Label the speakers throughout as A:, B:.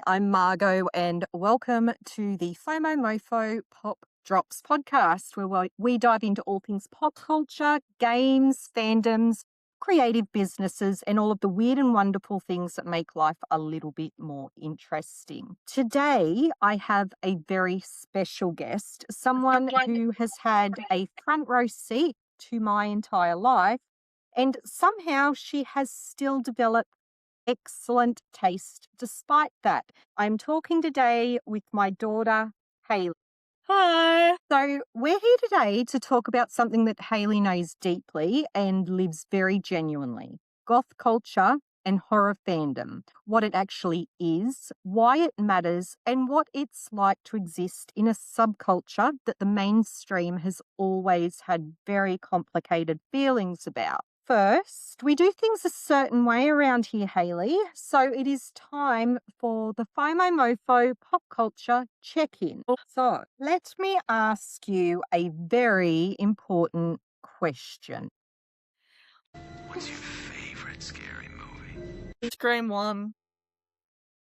A: I'm Margo, and welcome to the FOMO MOFO Pop Drops podcast, where we dive into all things pop culture, games, fandoms, creative businesses, and all of the weird and wonderful things that make life a little bit more interesting. Today, I have a very special guest, someone who has had a front row seat to my entire life, and somehow she has still developed excellent taste despite that. I'm talking today with my daughter, Haillie.
B: Hi.
A: So, we're here today to talk about something that Haillie knows deeply and lives very genuinely: goth culture and horror fandom, what it actually is, why it matters, and what it's like to exist in a subculture that the mainstream has always had very complicated feelings about. First, we do things a certain way around here, Haillie. So it is time for the FOMO MOFO pop culture check-in. So let me ask you a very important question.
C: What's your favorite scary movie?
B: Scream 1.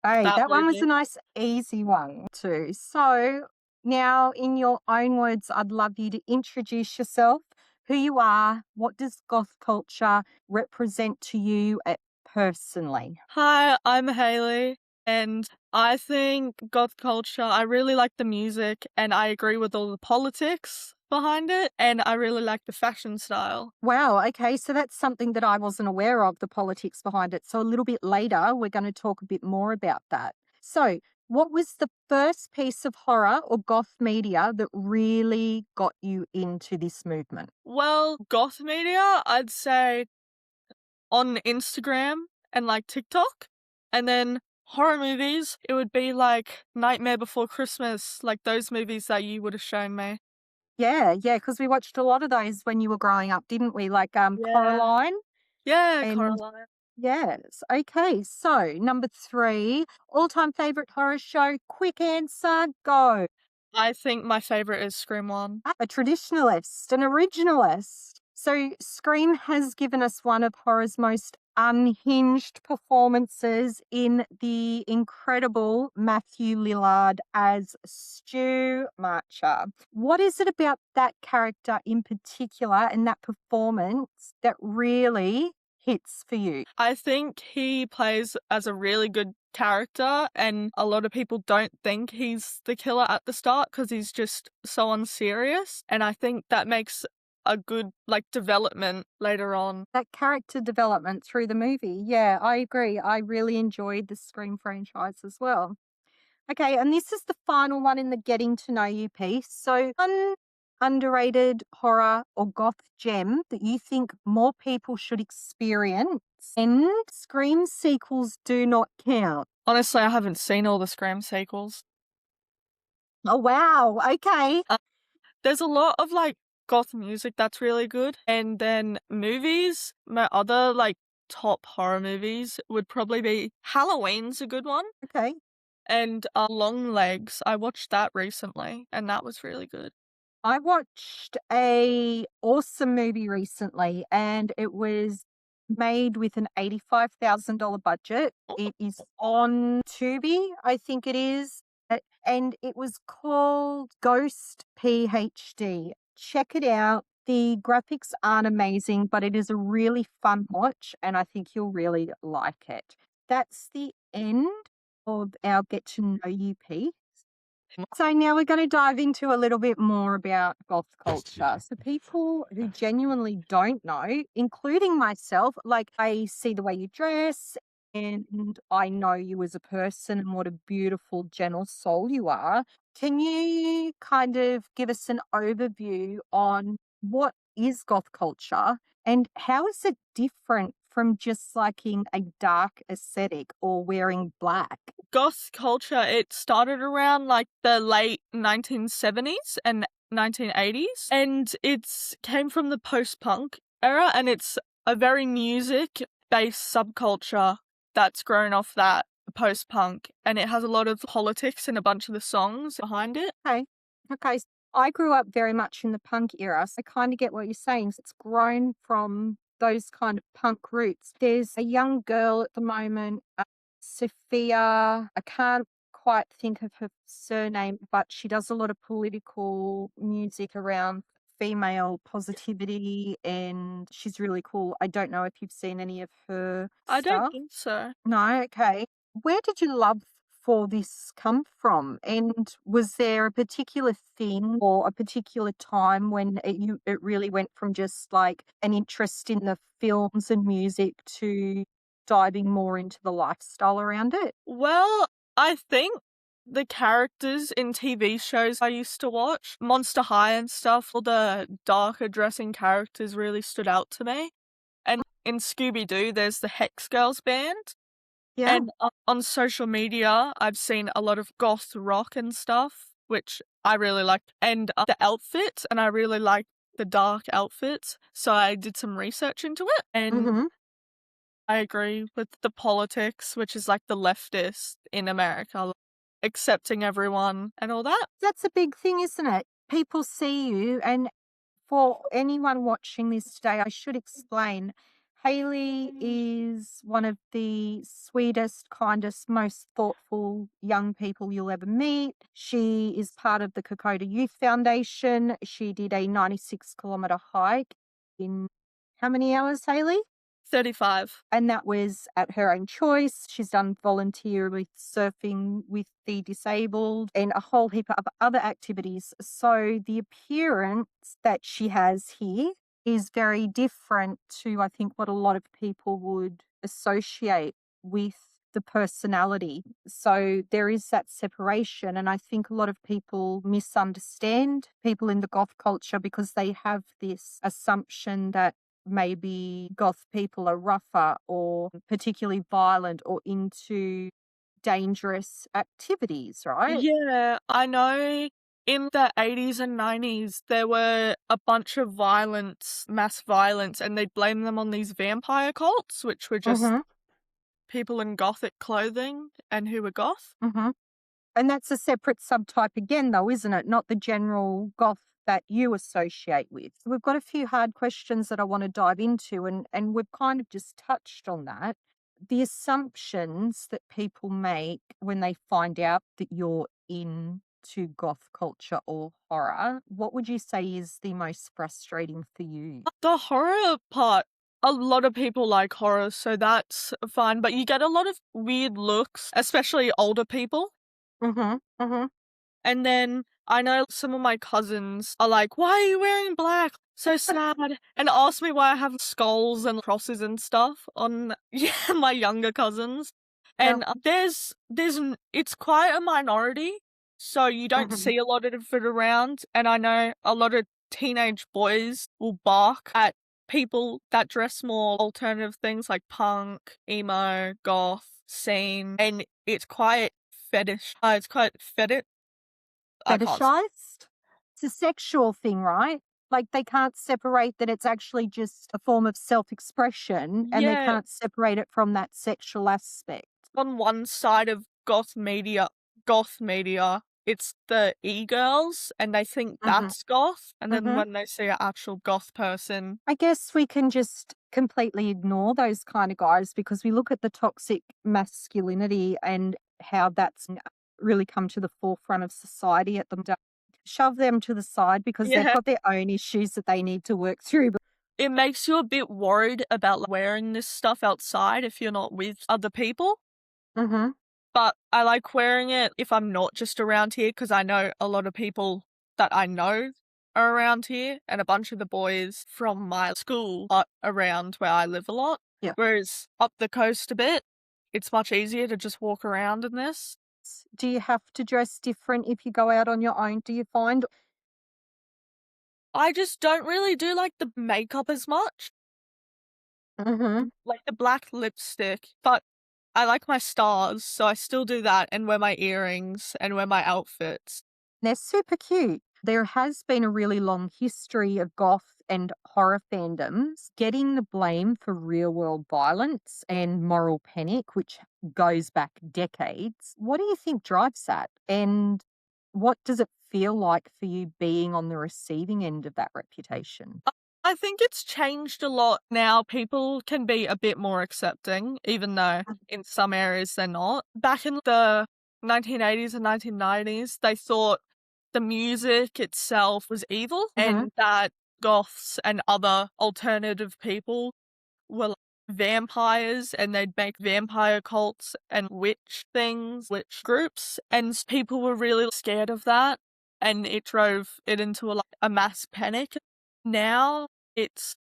A: Hey, that one was a
B: movie.
A: nice, easy one too. So now, in your own words, I'd love you to introduce yourself, who you are, what does goth culture represent to you personally?
B: Hi, I'm Hailey, and I think goth culture, I really like the music, and I agree with all the politics behind it, and I really like the fashion style.
A: Wow, okay, so that's something that I wasn't aware of, the politics behind it. So a little bit later, we're going to talk a bit more about that. So, what was the first piece of horror or goth media that really got you into this movement?
B: Well, goth media, I'd say on Instagram and like TikTok, and then horror movies, it would be like Nightmare Before Christmas, like those movies that you would have shown me.
A: Yeah, because we watched a lot of those when you were growing up, didn't we? Like
B: Yeah.
A: Coraline
B: Yeah,
A: and
B: Coraline.
A: yes. Okay, so number 3, all-time favorite horror show. Quick answer, go.
B: I think my favorite is Scream 1.
A: A traditionalist, an originalist. So Scream has given us one of horror's most unhinged performances in the incredible Matthew Lillard as Stu Marcher. What is it about that character in particular and that performance that really hits for you?
B: I think he plays as a really good character, and a lot of people don't think he's the killer at the start because he's just so unserious. And I think that makes a good development later on.
A: That character development through the movie. Yeah, I agree. I really enjoyed the Scream franchise as well. Okay, and this is the final one in the getting to know you piece. So, underrated horror or goth gem that you think more people should experience, and Scream sequels do not count.
B: Honestly, I haven't seen all the Scream sequels.
A: Oh, wow. Okay.
B: There's a lot of goth music that's really good. And then movies, my other top horror movies would probably be Halloween's a good one.
A: Okay.
B: And Long Legs, I watched that recently, and that was really good.
A: I watched a awesome movie recently, and it was made with an $85,000 budget. It is on Tubi, I think it is, and it was called Ghost PhD. Check it out. The graphics aren't amazing, but it is a really fun watch, and I think you'll really like it. That's the end of our Get to Know You piece. So now we're going to dive into a little bit more about goth culture. So people who genuinely don't know, including myself, like I see the way you dress and I know you as a person and what a beautiful, gentle soul you are. Can you kind of give us an overview on what is goth culture and how is it different from just liking a dark aesthetic or wearing black?
B: Goth culture, it started around the late 1970s and 1980s, and it's came from the post-punk era, and it's a very music-based subculture that's grown off that post-punk, and it has a lot of politics in a bunch of the songs behind it.
A: Okay. So I grew up very much in the punk era, so I kind of get what you're saying. It's grown from those kind of punk roots. There's a young girl at the moment, Sophia. I can't quite think of her surname, but she does a lot of political music around female positivity, and she's really cool. I don't know if you've seen any of her
B: I don't
A: stuff.
B: think so.
A: No, okay. Where did your love for this come from? And was there a particular thing or a particular time when it really went from just like an interest in the films and music to diving more into the lifestyle around it?
B: Well, I think the characters in TV shows I used to watch, Monster High and stuff, all the darker dressing characters really stood out to me. And in Scooby-Doo, there's the Hex Girls band.
A: Yeah.
B: And on social media, I've seen a lot of goth rock and stuff, which I really like. And the outfits, and I really like the dark outfits. So I did some research into it. And
A: Mm-hmm.
B: I agree with the politics, which is like the leftist in America, like, accepting everyone and all that.
A: That's a big thing, isn't it? People see you, and for anyone watching this today, I should explain. Haillie is one of the sweetest, kindest, most thoughtful young people you'll ever meet. She is part of the Kokoda Youth Foundation. She did a 96-kilometre hike in how many hours, Haillie?
B: 35.
A: And that was at her own choice. She's done volunteer with surfing with the disabled and a whole heap of other activities. So the appearance that she has here is very different to, I think, what a lot of people would associate with the personality. So there is that separation. And I think a lot of people misunderstand people in the goth culture because they have this assumption that maybe goth people are rougher or particularly violent or into dangerous activities, right?
B: Yeah, I know in the 80s and 90s there were a bunch of violence, mass violence, and they'd blame them on these vampire cults, which were just
A: Mm-hmm.
B: people in gothic clothing and who were goth.
A: Mm-hmm. And that's a separate subtype again, though, isn't it? Not the general goth that you associate with. We've got a few hard questions that I want to dive into, and we've kind of just touched on that. The assumptions that people make when they find out that you're into goth culture or horror, what would you say is the most frustrating for you?
B: The horror part, a lot of people like horror, so that's fine, but you get a lot of weird looks, especially older people.
A: Mm-hmm. Mm-hmm.
B: And then I know some of my cousins are like, "Why are you wearing black? So sad." And ask me why I have skulls and crosses and stuff on my younger cousins.
A: Yeah.
B: And it's quite a minority, so you don't
A: Mm-hmm.
B: see a lot of it around. And I know a lot of teenage boys will bark at people that dress more alternative things like punk, emo, goth, scene, and it's quite fetish. It's quite fetish. I can't.
A: Fetishized? It's a sexual thing, right? Like they can't separate that it's actually just a form of self-expression and they
B: Yeah,
A: can't separate it from that sexual aspect.
B: on one side of goth media, it's the e-girls, and they think
A: Mhm.
B: that's goth, and then
A: Mhm.
B: when they see an actual goth person,
A: I guess we can just completely ignore those kind of guys because we look at the toxic masculinity and how that's really come to the forefront of society at the moment. Shove them to the side because they've
B: yeah,
A: got their own issues that they need to work through.
B: it makes you a bit worried about like, wearing this stuff outside if you're not with other people.
A: Mm-hmm.
B: But I like wearing it if I'm not just around here because I know a lot of people that I know are around here, and a bunch of the boys from my school are around where I live a lot.
A: Yeah.
B: Whereas up the coast a bit, it's much easier to just walk around in this.
A: Do you have to dress different if you go out on your own, do you find?
B: I just don't really do like the makeup as much,
A: Mm-hmm.
B: like the black lipstick, but I like my stars, so I still do that and wear my earrings and wear my outfits.
A: They're super cute. There has been a really long history of goth and horror fandoms getting the blame for real world violence and moral panic, which goes back decades. What do you think drives that? And what does it feel like for you being on the receiving end of that reputation?
B: I think it's changed a lot now. People can be a bit more accepting, even though in some areas they're not. Back in the 1980s and 1990s, they thought the music itself was evil and that goths and other alternative people were like vampires and they'd make vampire cults and witch things, witch groups, and people were really scared of that and it drove it into a mass panic. Now it's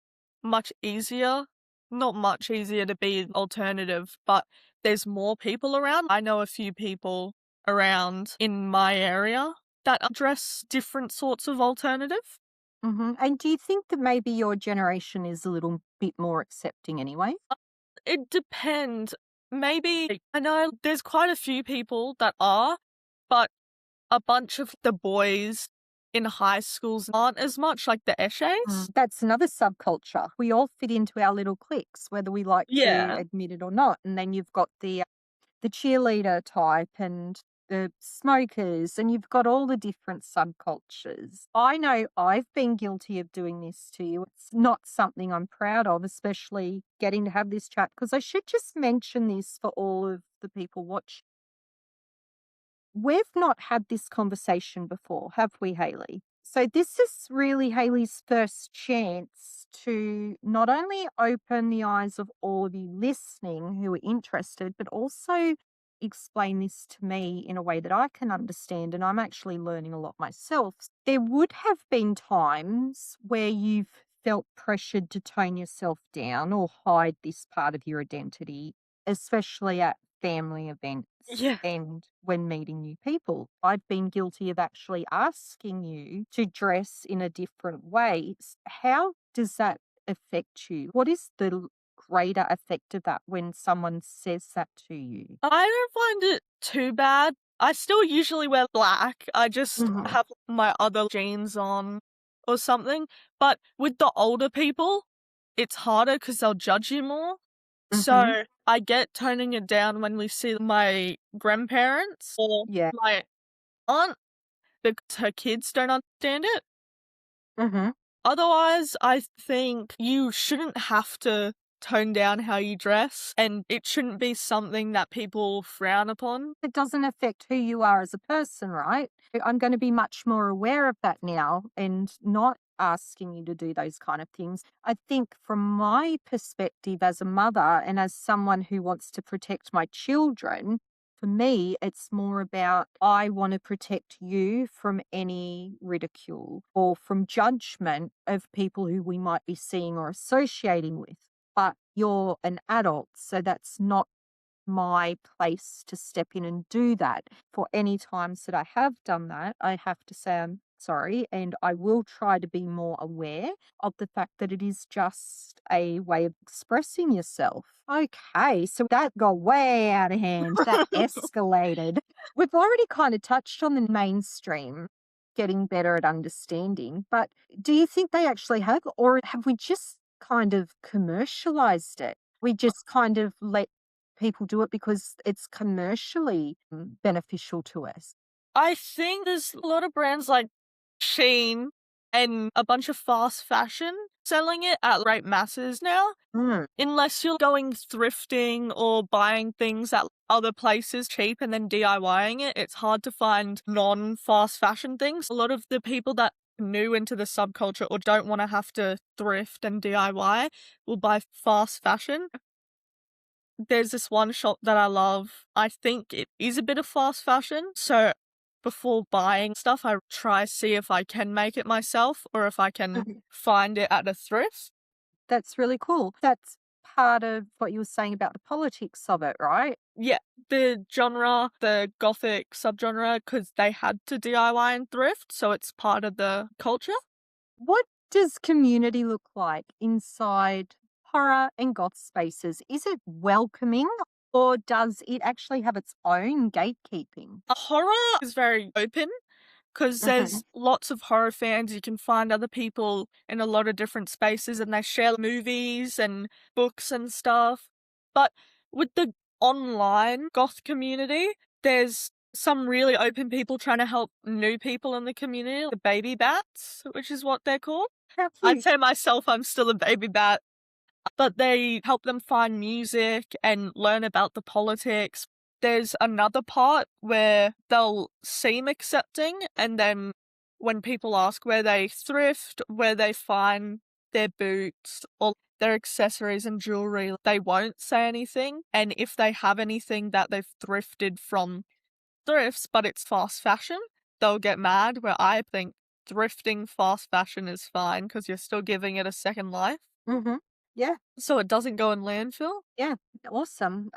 B: much easier, not much easier to be an alternative, but there's more people around. I know a few people around in my area that address different sorts of alternative.
A: And do you think that maybe your generation is a little bit more accepting anyway?
B: It depends. Maybe, I know there's quite a few people that are, but a bunch of the boys in high schools aren't as much like the eshays.
A: That's another subculture. We all fit into our little cliques, whether we like to
B: Yeah.
A: admit it or not. And then you've got the cheerleader type and the smokers, and you've got all the different subcultures. I know I've been guilty of doing this to you. It's not something I'm proud of, especially getting to have this chat, because I should just mention this for all of the people watching. We've not had this conversation before, have we, Haillie? So this is really Haillie's first chance to not only open the eyes of all of you listening who are interested, but also explain this to me in a way that I can understand. And I'm actually learning a lot myself. There would have been times where you've felt pressured to tone yourself down or hide this part of your identity, especially at family events
B: Yeah.
A: and when meeting new people. I've been guilty of actually asking you to dress in a different way. How does that affect you? What is the greater effect of that when someone says that to you?
B: I don't find it too bad. I still usually wear black. I just have my other jeans on or something. But with the older people, it's harder because they'll judge you more. So I get toning it down when we see my grandparents or
A: Yeah.
B: my aunt because her kids don't understand it. Otherwise, I think you shouldn't have to tone down how you dress, and it shouldn't be something that people frown upon.
A: It doesn't affect who you are as a person, right? I'm going to be much more aware of that now and not asking you to do those kind of things. I think from my perspective as a mother and as someone who wants to protect my children, for me, it's more about I want to protect you from any ridicule or from judgment of people who we might be seeing or associating with. But you're an adult, so that's not my place to step in and do that. For any times that I have done that, I have to say I'm sorry, and I will try to be more aware of the fact that it is just a way of expressing yourself. Okay, so that got way out of hand. That escalated. We've already kind of touched on the mainstream getting better at understanding, but do you think they actually have, or have we just kind of commercialized it? We just kind of let people do it because it's commercially beneficial to us.
B: I think there's a lot of brands like Shein and a bunch of fast fashion selling it at great masses now. Unless you're going thrifting or buying things at other places cheap and then DIYing it, it's hard to find non-fast fashion things. A lot of the people that are new into the subculture or don't want to have to thrift and DIY will buy fast fashion. There's this one shop that I love. I think it is a bit of fast fashion. So before buying stuff, I try see if I can make it myself or if I can find it at a thrift.
A: That's really cool. That's part of what you were saying about the politics of it, right?
B: Yeah, the genre, the gothic subgenre, because they had to DIY and thrift, so it's part of the culture.
A: What does community look like inside horror and goth spaces? Is it welcoming or does it actually have its own gatekeeping?
B: Horror is very open because there's lots of horror fans. You can find other people in a lot of different spaces and they share movies and books and stuff. But with the online goth community, there's some really open people trying to help new people in the community, the baby bats, which is what they're called.
A: How
B: I'd
A: cute.
B: say myself, I'm still a baby bat. But they help them find music and learn about the politics. There's another part where they'll seem accepting, and then when people ask where they thrift, where they find their boots or their accessories and jewelry, they won't say anything. And if they have anything that they've thrifted from thrifts, but it's fast fashion, they'll get mad, where I think thrifting fast fashion is fine because you're still giving it a second life.
A: Mm-hmm. Yeah,
B: So it doesn't go in landfill?
A: yeah, awesome.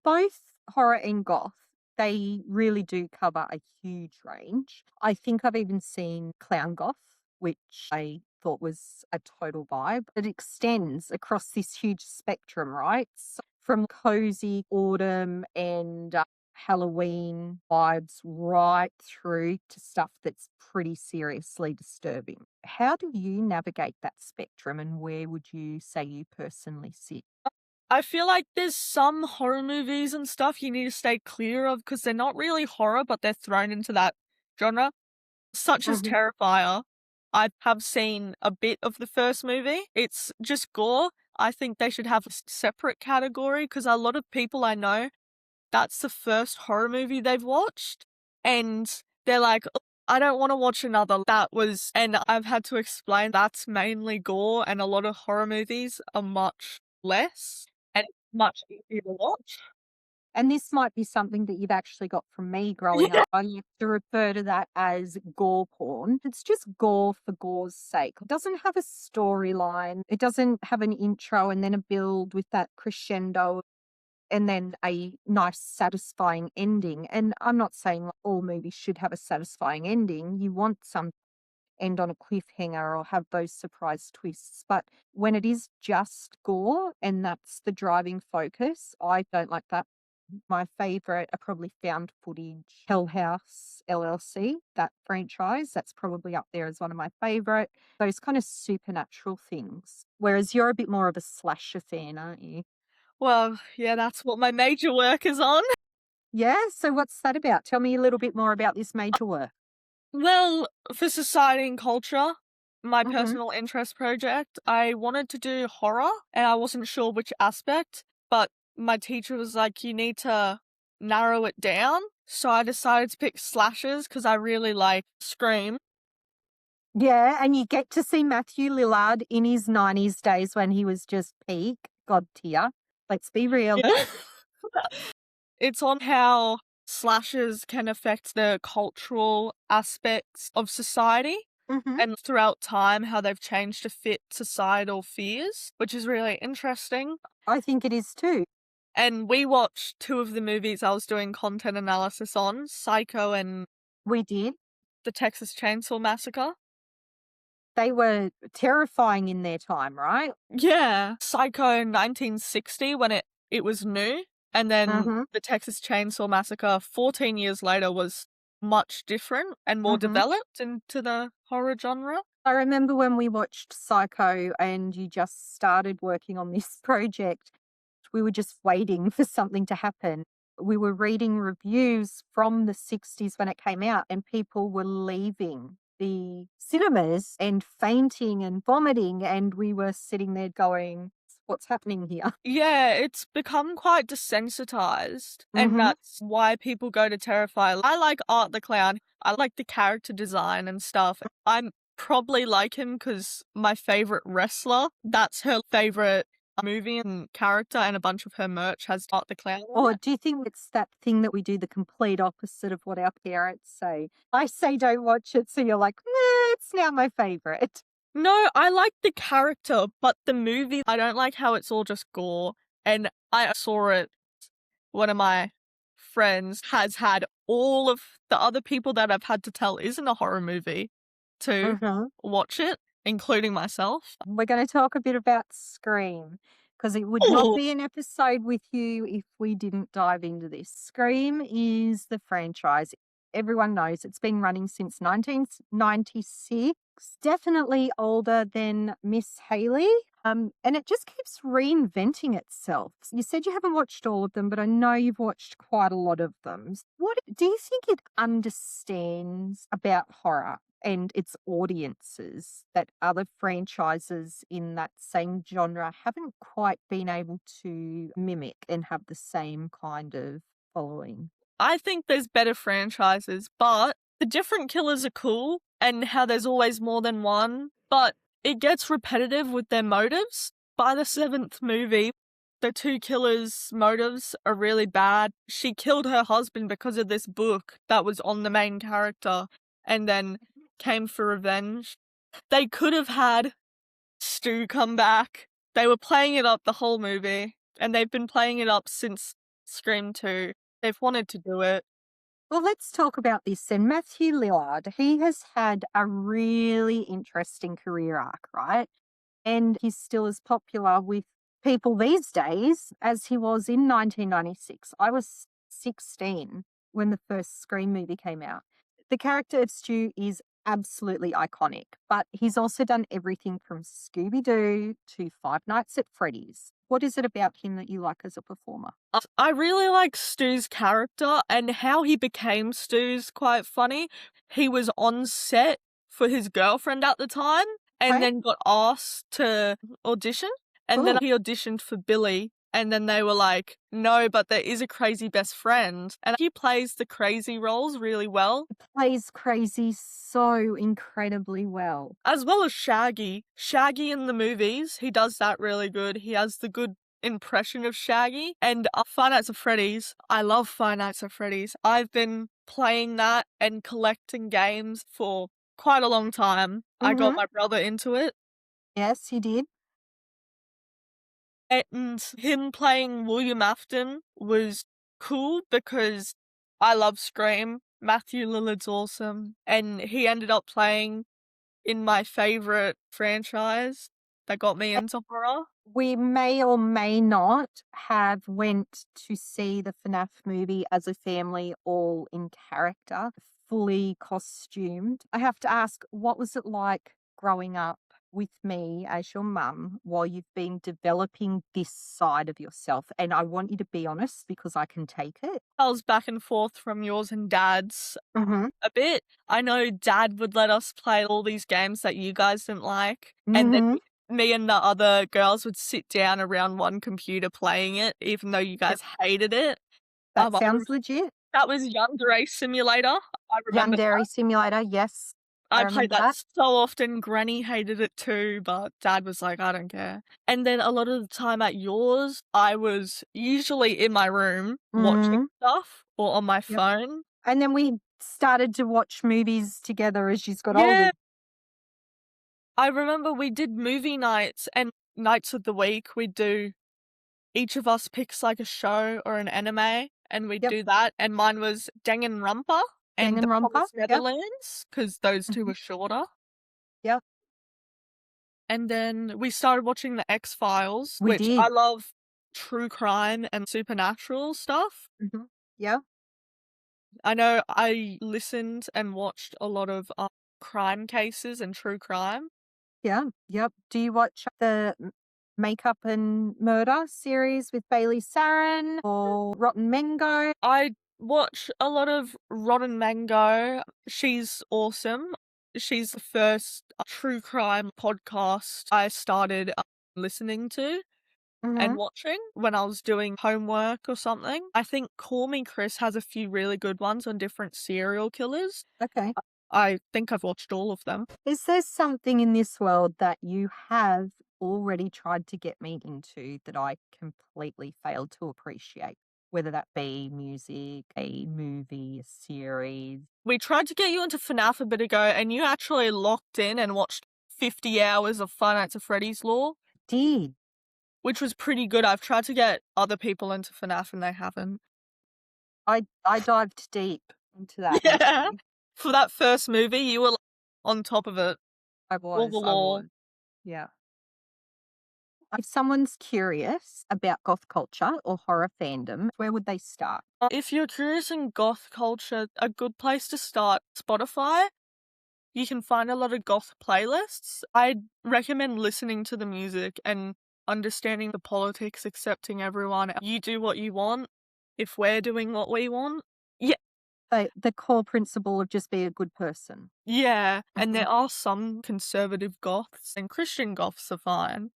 A: Both horror and goth, they really do cover a huge range. I think I've even seen clown goth, which I thought was a total vibe. It extends across this huge spectrum, right? So from cozy autumn and Halloween vibes right through to stuff that's pretty seriously disturbing. How do you navigate that spectrum, and where would you say you personally sit?
B: I feel like there's some horror movies and stuff you need to stay clear of because they're not really horror, but they're thrown into that genre, such as
A: Mhm.
B: Terrifier. I have seen a bit of the first movie. It's just gore. I think they should have a separate category because a lot of people I know, that's the first horror movie they've watched. And they're like, "Oh, I don't want to watch another." And I've had to explain that's mainly gore, and a lot of horror movies are much less and it's much easier to watch.
A: And this might be something that you've actually got from me growing
B: Yeah.
A: up. I used to refer to that as gore porn. It's just gore for gore's sake. It doesn't have a storyline. It doesn't have an intro and then a build with that crescendo and then a nice, satisfying ending. And I'm not saying all movies should have a satisfying ending. You want some end on a cliffhanger or have those surprise twists. But when it is just gore and that's the driving focus, I don't like that. My favorite are probably found footage, Hell House LLC, that franchise. That's probably up there as one of my favorite. Those kind of supernatural things. Whereas you're a bit more of a slasher fan, aren't you?
B: Well, yeah, that's what my major work is on.
A: Yeah. So what's that about? Tell me a little bit more about this major work.
B: Well, for society and culture, my
A: Hmm.
B: personal interest project, I wanted to do horror and I wasn't sure which aspect, but my teacher was like, you need to narrow it down. So I decided to pick slashers because I really like Scream.
A: Yeah. And you get to see Matthew Lillard in his 90s days when he was just peak. God tier. Let's be real.
B: Yeah. It's on how slashers can affect the cultural aspects of society
A: Hmm.
B: and throughout time how they've changed to fit societal fears, which is really interesting.
A: I think it is too.
B: And we watched two of the movies I was doing content analysis on, Psycho and
A: We did.
B: the Texas Chainsaw Massacre.
A: They were terrifying in their time, right?
B: Yeah. Psycho 1960 when it was new, and then
A: Mhm,
B: the Texas Chainsaw Massacre 14 years later was much different and more
A: mhm.
B: developed into the horror genre.
A: I remember when we watched Psycho and you just started working on this project, we were just waiting for something to happen. We were reading reviews from the 60s when it came out, and people were leaving the cinemas and fainting and vomiting, and we were sitting there going, "What's happening here?"
B: Yeah, it's become quite desensitized, and
A: Mhm.
B: that's why people go to Terrifier. I like Art the Clown. I like the character design and stuff. I'm probably like him because my favorite wrestler, that's her favorite movie and character, and a bunch of her merch has Art the Clown on
A: Or
B: it.
A: do you think it's that thing that we do the complete opposite of what our parents say? I say don't watch it, so you're like, nah, it's now my favorite.
B: No, I like the character, but the movie, I don't like how it's all just gore. And I saw it, one of my friends has had all of the other people that I've had to tell isn't a horror movie to
A: Mhm.
B: watch it, including myself.
A: We're going to talk a bit about Scream because it would not
B: Oh,
A: be an episode with you if we didn't dive into this. Scream is the franchise. Everyone knows it's been running since 1996. Definitely older than Miss Hailey. And it just keeps reinventing itself. You said you haven't watched all of them, but I know you've watched quite a lot of them. What do you think it understands about horror? and its audiences that other franchises in that same genre haven't quite been able to mimic and have the same kind of following.
B: I think there's better franchises, but the different killers are cool and how there's always more than one, but it gets repetitive with their motives. By the seventh movie, the two killers' motives are really bad. She killed her husband because of this book that was on the main character and then came for revenge. They could have had Stu come back. They were playing it up the whole movie, and they've been playing it up since Scream 2. They've wanted to do it.
A: Well, let's talk about this then. Matthew Lillard, he has had a really interesting career arc, right? And he's still as popular with people these days as he was in 1996. I was 16 when the first Scream movie came out. The character of Stu is absolutely iconic, but he's also done everything from Scooby-Doo to Five Nights at Freddy's. What is it about him that you like as a performer?
B: I really like Stu's character, and how he became Stu's quite funny. He was on set for his girlfriend at the time and
A: Okay.
B: then got asked to audition, and then
A: Cool.
B: he auditioned for Billy, and then they were like, no, but there is a crazy best friend, and he plays the crazy roles really well.
A: Plays crazy so incredibly well.
B: As well as Shaggy. Shaggy in the movies, he does that really good. He has the good impression of Shaggy. And Five Nights at Freddy's, I love Five Nights at Freddy's. I've been playing that and collecting games for quite a long time. I got my brother into it.
A: Yes, he did.
B: And him playing William Afton was cool because I love Scream. Matthew Lillard's awesome. And he ended up playing in my favorite franchise that got me into horror.
A: We may or may not have went to see the FNAF movie as a family, all in character, fully costumed. I have to ask, what was it like growing up with me as your mum while you've been developing this side of yourself? And I want you to be honest because I can take it.
B: I was back and forth from yours and Dad's
A: Mm-hmm.
B: a bit. I know Dad would let us play all these games that you guys didn't like, and then me and the other girls would sit down around one computer playing it, even though you guys hated it.
A: That sounds legit.
B: That was Yandere Simulator. I remember
A: Yandere Simulator, yes.
B: I
A: remember
B: played that so often. Granny hated it too, but Dad was like, I don't care. And then a lot of the time at yours, I was usually in my room watching stuff or on my phone.
A: And then we started to watch movies together as you got
B: Yeah.
A: older.
B: I remember we did movie nights and nights of the week. We'd do, each of us picks like a show or an anime, and we'd do that. And mine was Danganronpa and The Promised Neverlands, because those two were shorter.
A: Yep.
B: And then we started watching The X-Files,
A: We
B: which
A: did.
B: I love true crime and supernatural stuff.
A: Yeah.
B: I know I listened and watched a lot of crime cases and true crime.
A: Yeah. Yep. Do you watch the Makeup and Murder series with Bailey Sarin or Rotten Mango?
B: I watch a lot of Rotten Mango. She's awesome. She's the first true crime podcast I started listening to and watching when I was doing homework or something. I think Call Me Chris has a few really good ones on different serial killers.
A: Okay.
B: I think I've watched all of them.
A: Is there something in this world that you have already tried to get me into that I completely failed to appreciate? Whether that be music, a movie, a series.
B: We tried to get you into FNAF a bit ago, and you actually locked in and watched 50 hours of Five Nights at Freddy's lore.
A: Did.
B: Which was pretty good. I've tried to get other people into FNAF and they haven't.
A: I dived deep into that.
B: Yeah. For that first movie, you were on top of it.
A: I was.
B: All the lore.
A: Yeah. If someone's curious about goth culture or horror fandom, where would they start?
B: If you're curious in goth culture, a good place to start, Spotify. You can find a lot of goth playlists. I'd recommend listening to the music and understanding the politics, accepting everyone. You do what you want if we're doing what we want. Yeah,
A: The core principle of just be a good person.
B: Yeah, and
A: Mhm.
B: there are some conservative goths, and Christian goths are fine.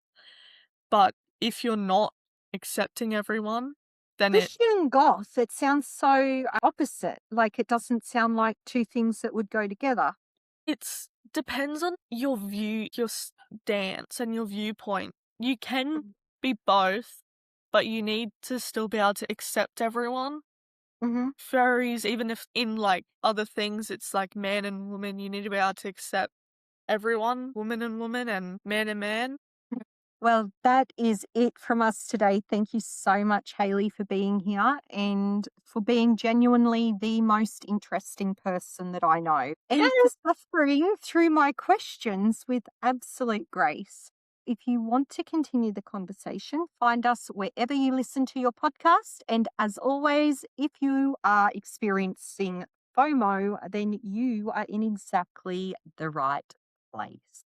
B: But if you're not accepting everyone, then
A: Christian and goth, it sounds so opposite. Like, it doesn't sound like two things that would go together.
B: it's depends on your view, your stance, and your viewpoint. You can be both, but you need to still be able to accept everyone.
A: Mhm.
B: Furries, even if in like other things it's like man and woman, you need to be able to accept everyone, woman and woman, and man.
A: Well, that is it from us today. Thank you so much, Haillie, for being here and for being genuinely the most interesting person that I know, and for suffering through my questions with absolute grace. If you want to continue the conversation, find us wherever you listen to your podcast. And as always, if you are experiencing FOMO, then you are in exactly the right place.